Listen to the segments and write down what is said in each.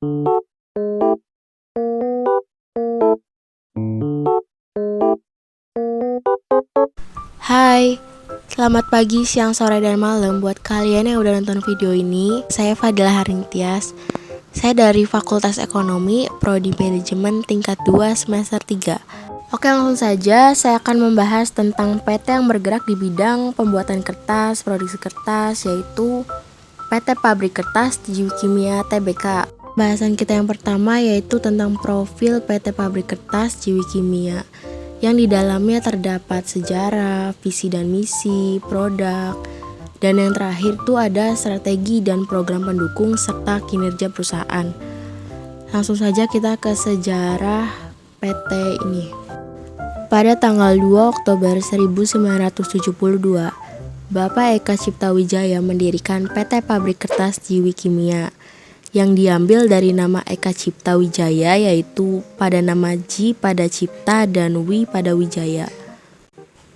Hai, selamat pagi, siang, sore, dan malam buat kalian yang udah nonton video ini. Saya Fadila Haringtyas. Saya dari Fakultas Ekonomi, Prodi Manajemen tingkat 2 semester 3. Oke, langsung saja saya akan membahas tentang PT yang bergerak di bidang pembuatan kertas, produksi kertas, yaitu PT Pabrik Kertas Jiwi Kimia Tbk. Bahasan kita yang pertama yaitu tentang profil PT Pabrik Kertas Jiwi Kimia, yang di dalamnya terdapat sejarah, visi dan misi, produk, dan yang terakhir tuh ada strategi dan program pendukung serta kinerja perusahaan. Langsung saja kita ke sejarah PT ini. Pada tanggal 2 Oktober 1972, Bapak Eka Cipta Wijaya mendirikan PT Pabrik Kertas Jiwi Kimia, yang diambil dari nama Eka Cipta Wijaya, yaitu pada nama Ji pada Cipta dan Wi pada Wijaya.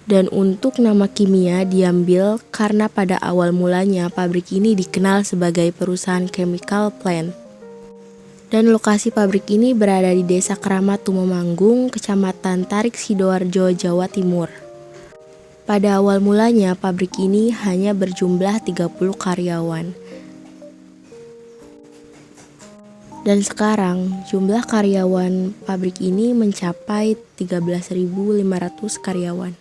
Dan untuk nama kimia diambil karena pada awal mulanya pabrik ini dikenal sebagai perusahaan chemical plant. Dan lokasi pabrik ini berada di Desa Keramat Tumomanggung, Kecamatan Tarik Sidoarjo, Jawa Timur. Pada awal mulanya pabrik ini hanya berjumlah 30 karyawan. Dan sekarang jumlah karyawan pabrik ini mencapai 13.500 karyawan.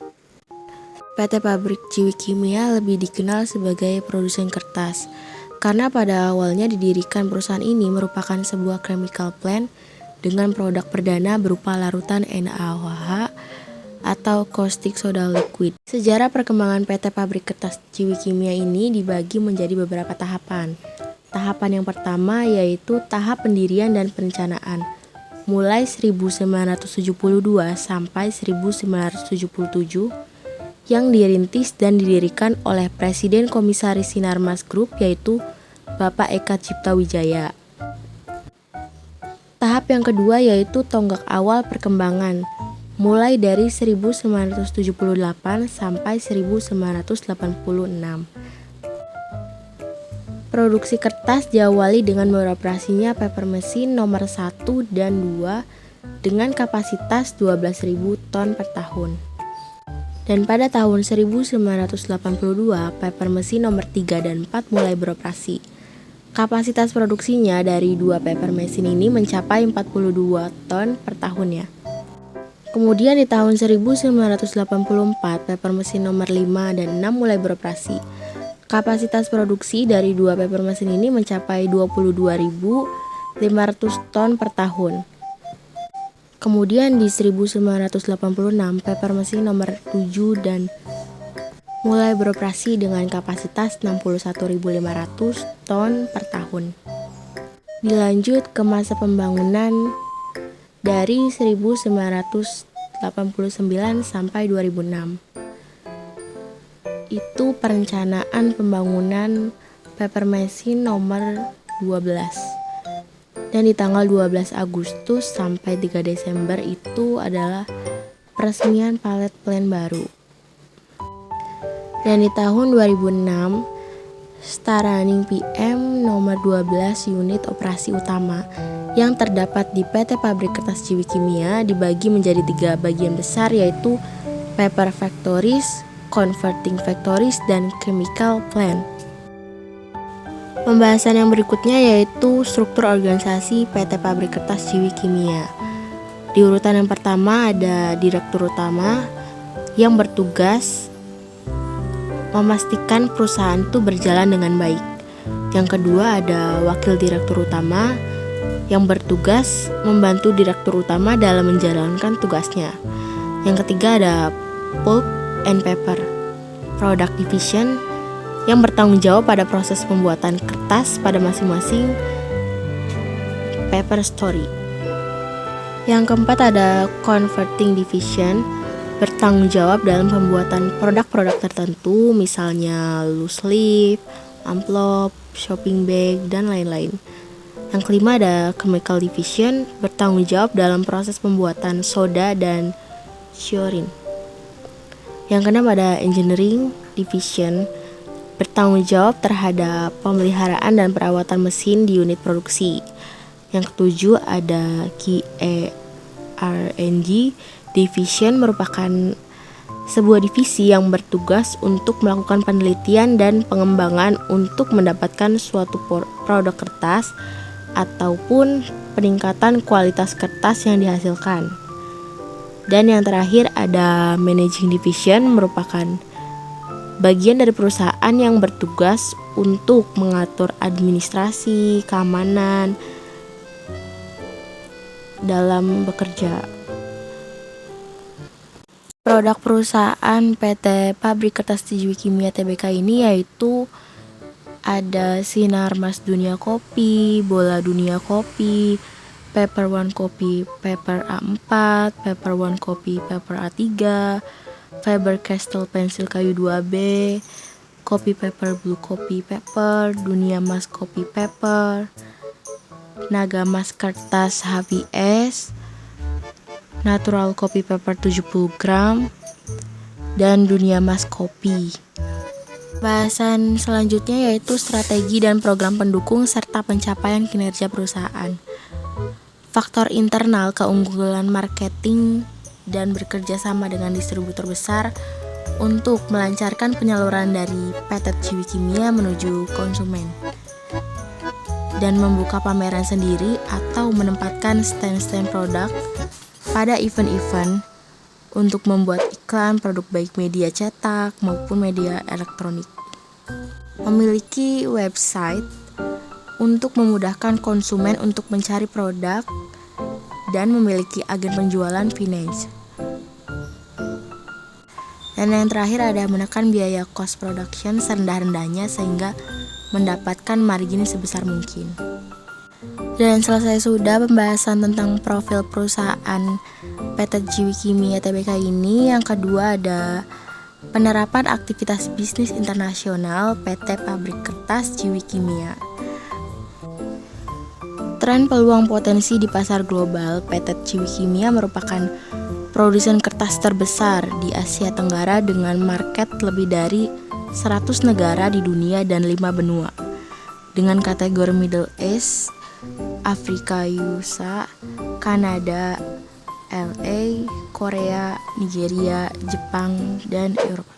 PT Pabrik Jiwi Kimia lebih dikenal sebagai produsen kertas, karena pada awalnya didirikan perusahaan ini merupakan sebuah chemical plant dengan produk perdana berupa larutan NaOH atau caustic soda liquid. Sejarah perkembangan PT Pabrik Kertas Jiwi Kimia ini dibagi menjadi beberapa tahapan. Tahapan yang pertama yaitu tahap pendirian dan perencanaan, mulai 1972 sampai 1977, yang dirintis dan didirikan oleh Presiden Komisaris Sinarmas Group yaitu Bapak Eka Cipta Wijaya. Tahap yang kedua yaitu tonggak awal perkembangan, mulai dari 1978 sampai 1986. Produksi kertas diawali dengan beroperasinya paper mesin nomor 1 dan 2 dengan kapasitas 12.000 ton per tahun. Dan pada tahun 1982, paper mesin nomor 3 dan 4 mulai beroperasi. Kapasitas produksinya dari 2 paper mesin ini mencapai 42 ton per tahunnya. Kemudian di tahun 1984, paper mesin nomor 5 dan 6 mulai beroperasi. Kapasitas produksi dari 2 paper mesin ini mencapai 22.500 ton per tahun. Kemudian di 1986, paper mesin nomor 7 dan mulai beroperasi dengan kapasitas 61.500 ton per tahun. Dilanjut ke masa pembangunan dari 1989 sampai 2006. Itu perencanaan pembangunan paper mesin nomor 12. Dan di tanggal 12 Agustus sampai 3 Desember itu adalah peresmian palet plan baru. Dan di tahun 2006, Starunning PM nomor 12 unit operasi utama yang terdapat di PT Pabrik Kertas Jiwi Kimia dibagi menjadi 3 bagian besar, yaitu paper factories, converting factories, dan chemical plant. Pembahasan yang berikutnya yaitu struktur organisasi PT Pabrik Kertas Jiwi Kimia. Di urutan yang pertama ada direktur utama yang bertugas memastikan perusahaan itu berjalan dengan baik. Yang kedua ada wakil direktur utama yang bertugas membantu direktur utama dalam menjalankan tugasnya. Yang ketiga ada pulp and paper product division yang bertanggung jawab pada proses pembuatan kertas pada masing-masing paper story. Yang keempat ada converting division, bertanggung jawab dalam pembuatan produk-produk tertentu, misalnya loose leaf, amplop, shopping bag, dan lain-lain. Yang kelima ada chemical division, bertanggung jawab dalam proses pembuatan soda dan syurin. Yang keenam ada engineering division, bertanggung jawab terhadap pemeliharaan dan perawatan mesin di unit produksi. Yang ketujuh ada R&D Division, merupakan sebuah divisi yang bertugas untuk melakukan penelitian dan pengembangan untuk mendapatkan suatu produk kertas ataupun peningkatan kualitas kertas yang dihasilkan. Dan yang terakhir ada Managing Division, merupakan bagian dari perusahaan yang bertugas untuk mengatur administrasi, keamanan dalam bekerja. Produk perusahaan PT Pabrik Kertas Ciwi Kimia Tbk ini yaitu ada Sinar Mas Dunia Kopi, Bola Dunia Kopi, Paper One Kopi Paper A4, Paper One Kopi Paper A3, Faber Castell Pensil Kayu 2B, Kopi Paper Blue Kopi Paper, Dunia Mas Kopi Paper, Naga Mas Kertas HVS, Natural Kopi Paper 70 gram, dan Dunia Mas Kopi. Bahasan selanjutnya yaitu strategi dan program pendukung serta pencapaian kinerja perusahaan. Faktor internal, keunggulan marketing dan bekerja sama dengan distributor besar untuk melancarkan penyaluran dari PT Ciwi Kimia menuju konsumen, dan membuka pameran sendiri atau menempatkan stand-stand produk pada event-event untuk membuat iklan produk baik media cetak maupun media elektronik. Memiliki website untuk memudahkan konsumen untuk mencari produk dan memiliki agen penjualan finance. Dan yang terakhir ada menekan biaya cost production serendah-rendahnya sehingga mendapatkan margin sebesar mungkin. Dan selesai sudah pembahasan tentang profil perusahaan PT Ciwi Kimia Tbk ini. Yang kedua ada penerapan aktivitas bisnis internasional PT Pabrik Kertas Ciwi Kimia. Tren peluang potensi di pasar global, PT Ciwi Kimia merupakan produsen kertas terbesar di Asia Tenggara dengan market lebih dari 100 negara di dunia dan 5 benua. Dengan kategori Middle East, Afrika, USA, Kanada, LA, Korea, Nigeria, Jepang, dan Eropa.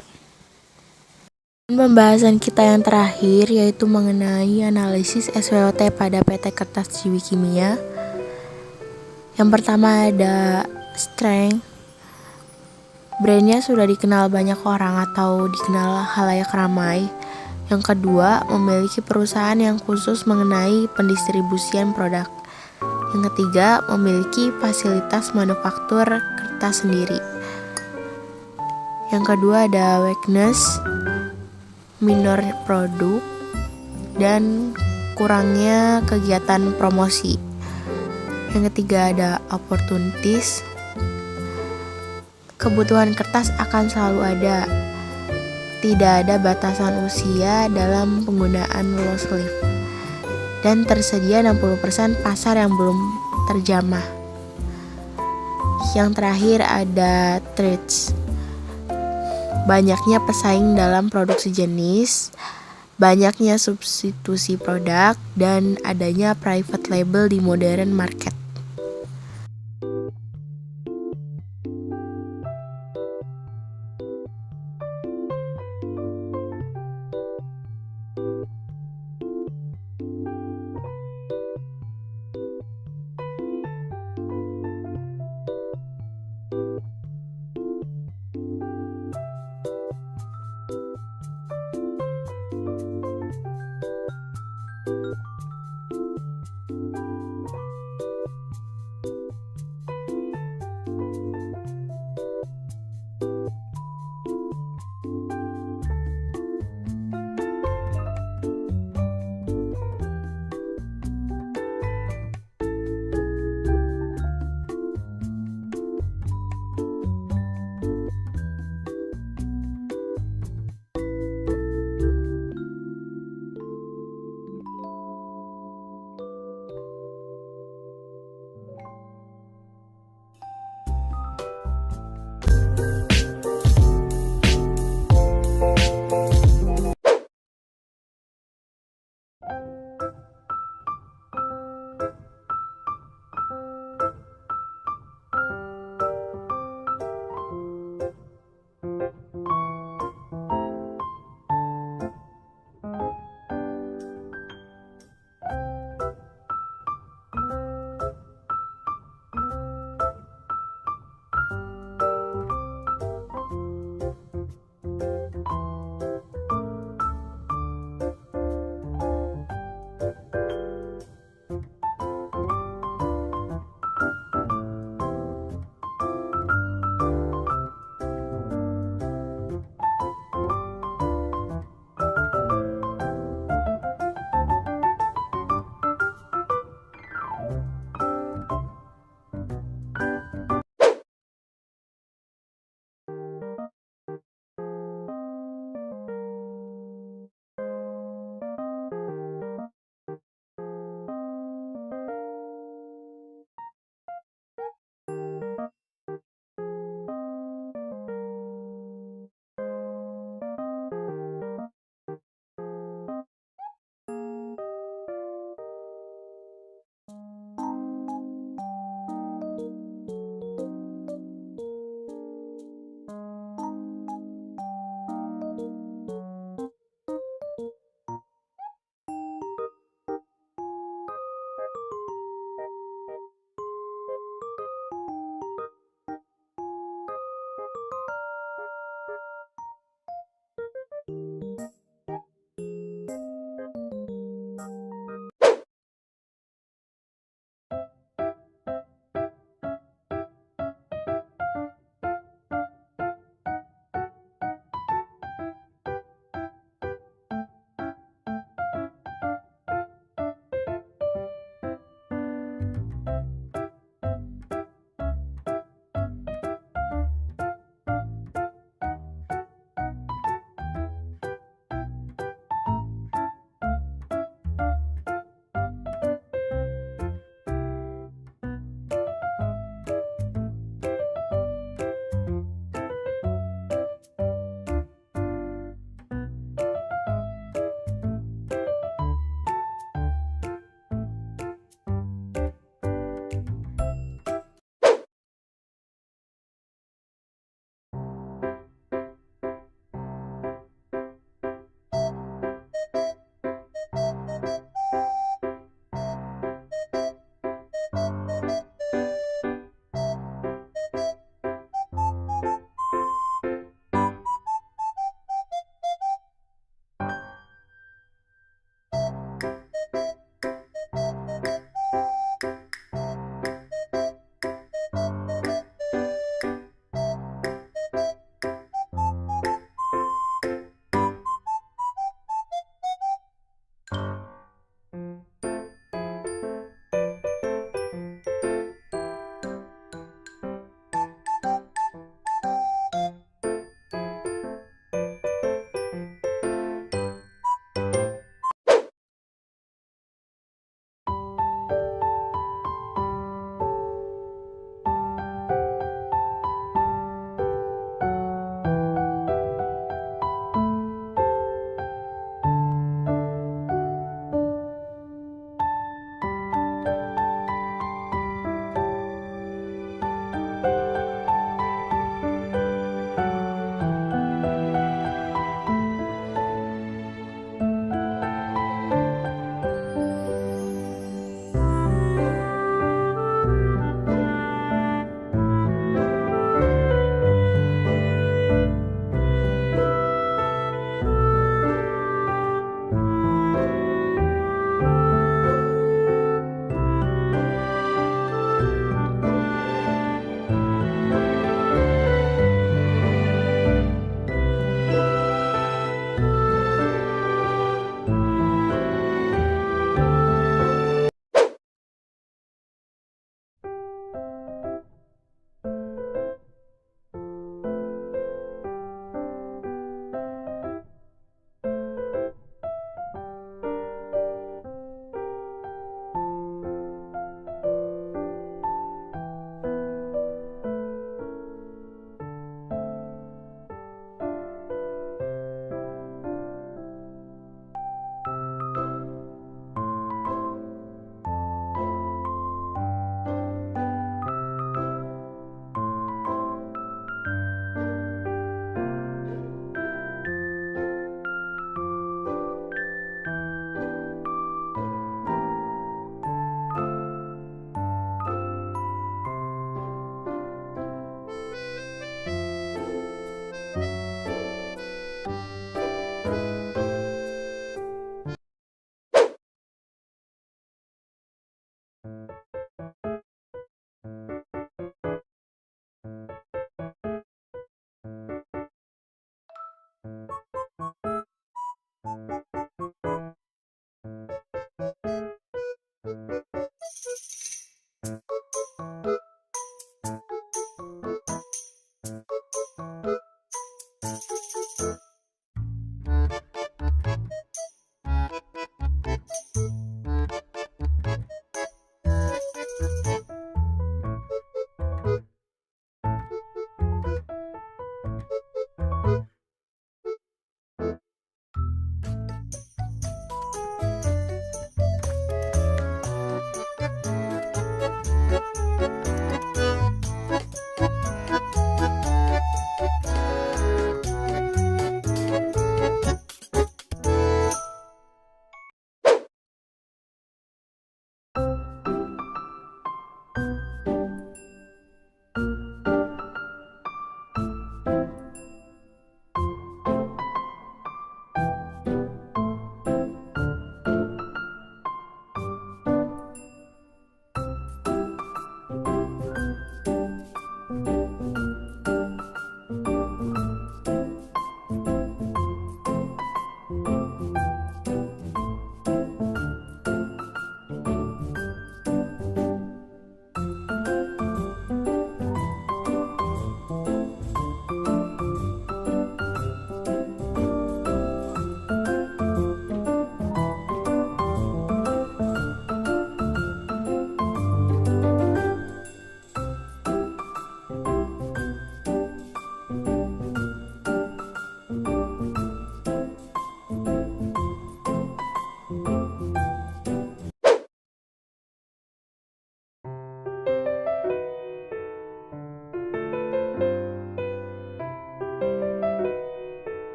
Pembahasan kita yang terakhir yaitu mengenai analisis SWOT pada PT Kertas Ciwi Kimia. Yang pertama ada strength. Brandnya sudah dikenal banyak orang atau dikenal khalayak ramai. Yang kedua, memiliki perusahaan yang khusus mengenai pendistribusian produk. Yang ketiga, memiliki fasilitas manufaktur kertas sendiri. Yang kedua ada weakness, minor produk, dan kurangnya kegiatan promosi. Yang ketiga ada opportunities, kebutuhan kertas akan selalu ada. Tidak ada batasan usia dalam penggunaan long sleeve, dan tersedia 60% pasar yang belum terjamah. Yang terakhir ada threats, banyaknya pesaing dalam produksi jenis, banyaknya substitusi produk, dan adanya private label di modern market.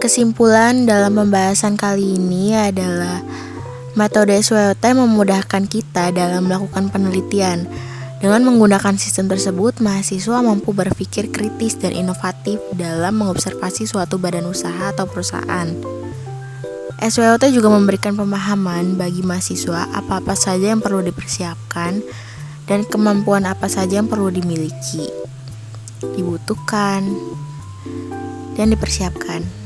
Kesimpulan dalam pembahasan kali ini adalah metode SWOT memudahkan kita dalam melakukan penelitian. Dengan menggunakan sistem tersebut, mahasiswa mampu berpikir kritis dan inovatif dalam mengobservasi suatu badan usaha atau perusahaan. SWOT juga memberikan pemahaman bagi mahasiswa apa-apa saja yang perlu dipersiapkan dan kemampuan apa saja yang perlu dimiliki, dibutuhkan, dan dipersiapkan.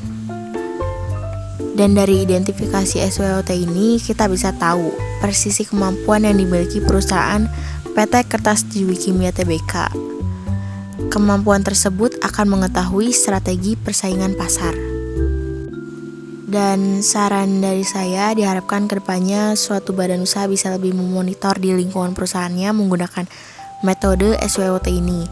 Dan dari identifikasi SWOT ini kita bisa tahu persisi kemampuan yang dimiliki perusahaan PT Kertas Jiwi Kimia Tbk. Kemampuan tersebut akan mengetahui strategi persaingan pasar. Dan saran dari saya diharapkan kedepannya suatu badan usaha bisa lebih memonitor di lingkungan perusahaannya menggunakan metode SWOT ini.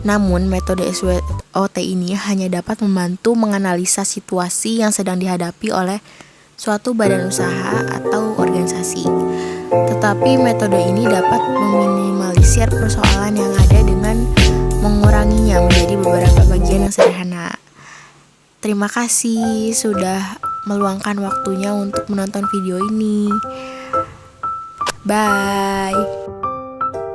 Namun, metode SWOT ini hanya dapat membantu menganalisa situasi yang sedang dihadapi oleh suatu badan usaha atau organisasi. Tetapi metode ini dapat meminimalisir persoalan yang ada dengan menguranginya menjadi beberapa bagian yang sederhana. Terima kasih sudah meluangkan waktunya untuk menonton video ini. Bye.